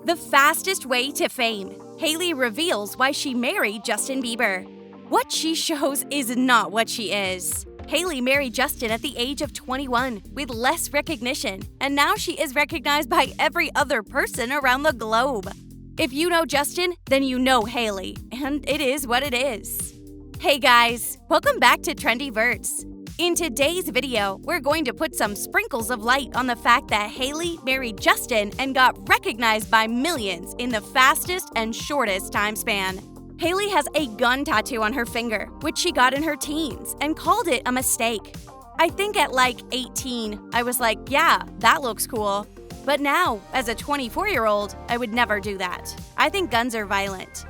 The fastest way to fame. Hailey reveals why she married Justin Bieber. What she shows is not what she is. Hailey married Justin at the age of 21 with less recognition, and now she is recognized by every other person around the globe. If you know Justin, then you know Hailey, and it is what it is. Hey guys, welcome back to Trendy Verts. In today's video, we're going to put some sprinkles of light on the fact that Hailey married Justin and got recognized by millions in the fastest and shortest time span. Hailey has a gun tattoo on her finger, which she got in her teens, and called it a mistake. I think at like 18, I was like, yeah, that looks cool. But now, as a 24-year-old, I would never do that. I think guns are violent.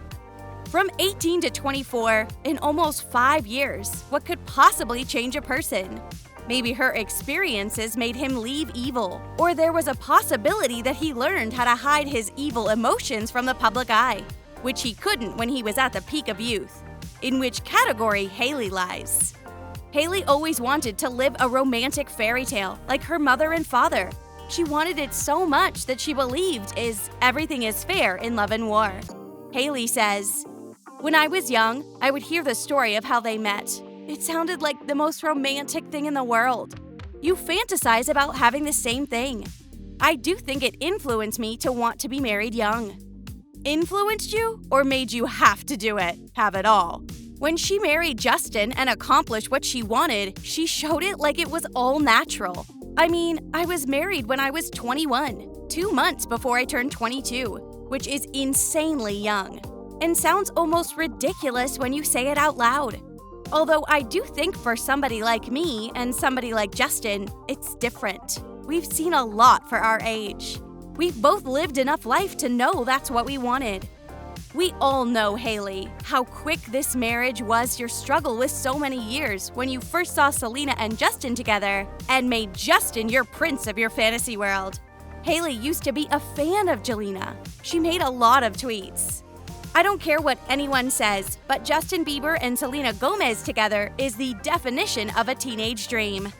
From 18 to 24, in almost 5 years, what could possibly change a person? Maybe her experiences made him leave evil, or there was a possibility that he learned how to hide his evil emotions from the public eye, which he couldn't when he was at the peak of youth. In which category Hailey lies. Hailey always wanted to live a romantic fairy tale like her mother and father. She wanted it so much that she believed everything is fair in love and war. Hailey says, "When I was young, I would hear the story of how they met. It sounded like the most romantic thing in the world. You fantasize about having the same thing. I do think it influenced me to want to be married young." Influenced you or made you have to do it? Have it all. When she married Justin and accomplished what she wanted, she showed it like it was all natural. I mean, I was married when I was 21, 2 months before I turned 22, which is insanely young. And sounds almost ridiculous when you say it out loud. Although I do think for somebody like me and somebody like Justin, it's different. We've seen a lot for our age. We've both lived enough life to know that's what we wanted. We all know, Hailey, how quick this marriage was your struggle with so many years when you first saw Selena and Justin together and made Justin your prince of your fantasy world. Hailey used to be a fan of Jelena. She made a lot of tweets. I don't care what anyone says, but Justin Bieber and Selena Gomez together is the definition of a teenage dream.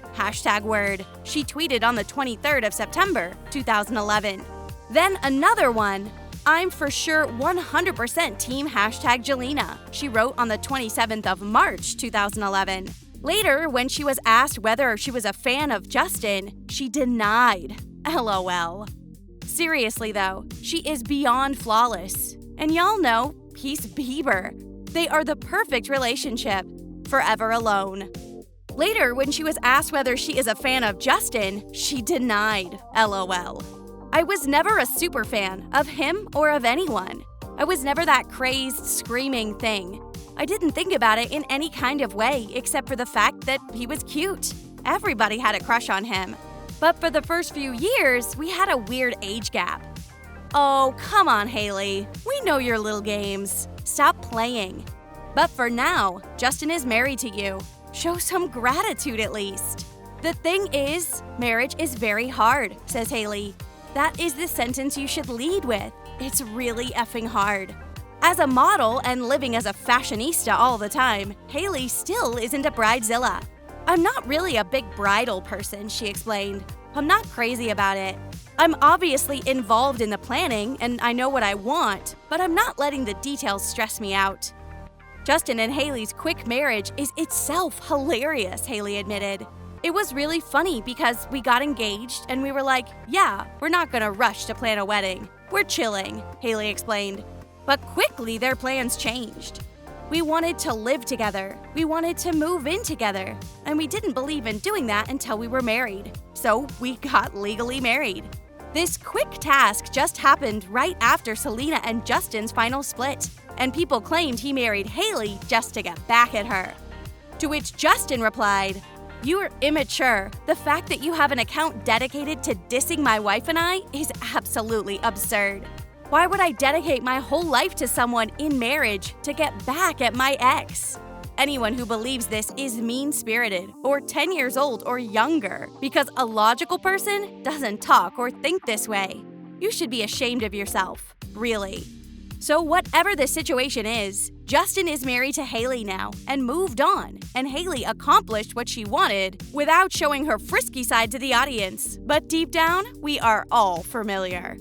#word. She tweeted on the 23rd of September, 2011. Then another one. I'm for sure 100% team #Jelena, she wrote on the 27th of March, 2011. Later, when she was asked whether she was a fan of Justin, she denied. LOL. Seriously though, she is beyond flawless. And y'all know, he's Bieber. They are the perfect relationship. Forever alone. Later, when she was asked whether she is a fan of Justin, she denied. LOL. I was never a super fan of him or of anyone. I was never that crazed, screaming thing. I didn't think about it in any kind of way except for the fact that he was cute. Everybody had a crush on him. But for the first few years, we had a weird age gap. Oh, come on, Hailey. We know your little games. Stop playing. But for now, Justin is married to you. Show some gratitude at least. The thing is, marriage is very hard, says Hailey. That is the sentence you should lead with. It's really effing hard. As a model and living as a fashionista all the time, Hailey still isn't a bridezilla. I'm not really a big bridal person, she explained. I'm not crazy about it. I'm obviously involved in the planning and I know what I want, but I'm not letting the details stress me out. Justin and Hailey's quick marriage is itself hilarious, Hailey admitted. It was really funny because we got engaged and we were like, yeah, we're not gonna rush to plan a wedding. We're chilling, Hailey explained. But quickly their plans changed. We wanted to live together, we wanted to move in together, and we didn't believe in doing that until we were married. So we got legally married. This quick task just happened right after Selena and Justin's final split, and people claimed he married Hailey just to get back at her. To which Justin replied, "You're immature. The fact that you have an account dedicated to dissing my wife and I is absolutely absurd. Why would I dedicate my whole life to someone in marriage to get back at my ex? Anyone who believes this is mean-spirited or 10 years old or younger because a logical person doesn't talk or think this way. You should be ashamed of yourself, really." So whatever the situation is, Justin is married to Hailey now and moved on, and Hailey accomplished what she wanted without showing her frisky side to the audience. But deep down, we are all familiar.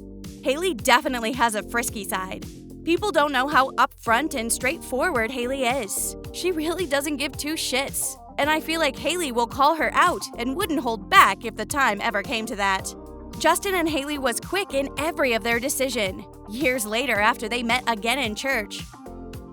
Hailey definitely has a frisky side. People don't know how upfront and straightforward Hailey is. She really doesn't give two shits. And I feel like Hailey will call her out and wouldn't hold back if the time ever came to that. Justin and Hailey was quick in every of their decision, years later after they met again in church.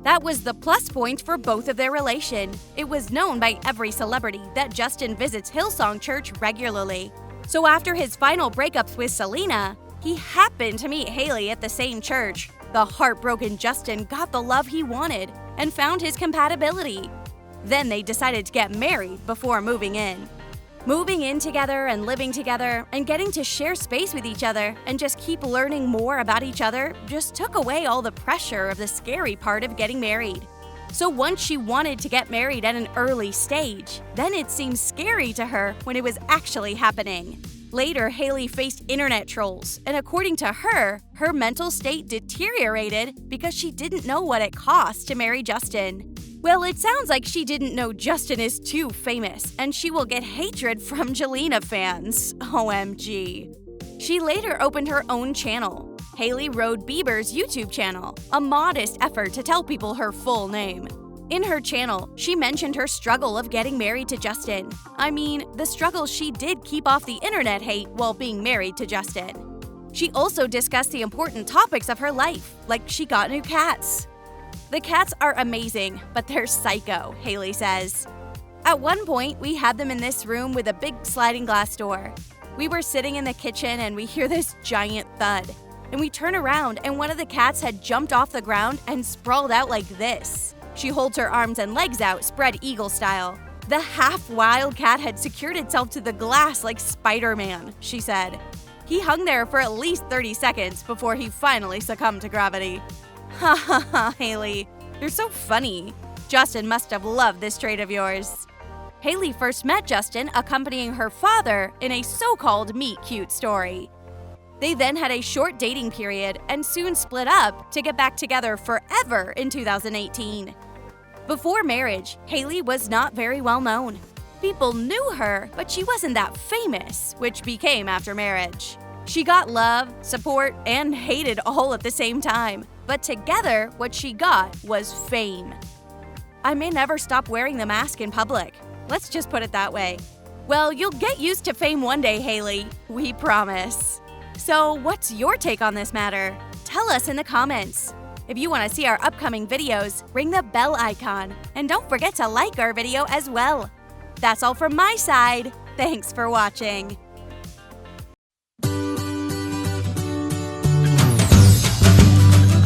That was the plus point for both of their relation. It was known by every celebrity that Justin visits Hillsong Church regularly. So after his final breakups with Selena, he happened to meet Hailey at the same church. The heartbroken Justin got the love he wanted and found his compatibility. Then they decided to get married before moving in. Moving in together and living together and getting to share space with each other and just keep learning more about each other just took away all the pressure of the scary part of getting married. So once she wanted to get married at an early stage, then it seemed scary to her when it was actually happening. Later, Hailey faced internet trolls, and according to her, her mental state deteriorated because she didn't know what it cost to marry Justin. Well, it sounds like she didn't know Justin is too famous, and she will get hatred from Jelena fans. OMG. She later opened her own channel, Hailey Rode Bieber's YouTube channel, a modest effort to tell people her full name. In her channel, she mentioned her struggle of getting married to Justin. I mean, the struggle she did keep off the internet hate while being married to Justin. She also discussed the important topics of her life, like she got new cats. The cats are amazing, but they're psycho, Hailey says. At one point, we had them in this room with a big sliding glass door. We were sitting in the kitchen and we hear this giant thud. And we turn around and one of the cats had jumped off the ground and sprawled out like this. She holds her arms and legs out, spread eagle style. The half-wild cat had secured itself to the glass like Spider-Man, she said. He hung there for at least 30 seconds before he finally succumbed to gravity. Ha ha ha, Hailey. You're so funny. Justin must have loved this trait of yours. Hailey first met Justin accompanying her father in a so-called meet-cute story. They then had a short dating period and soon split up to get back together forever in 2018. Before marriage, Hailey was not very well known. People knew her, but she wasn't that famous, which became after marriage. She got love, support, and hated all at the same time. But together, what she got was fame. I may never stop wearing the mask in public. Let's just put it that way. Well, you'll get used to fame one day, Hailey. We promise. So, what's your take on this matter? Tell us in the comments. If you want to see our upcoming videos, ring the bell icon. And don't forget to like our video as well. That's all from my side. Thanks for watching.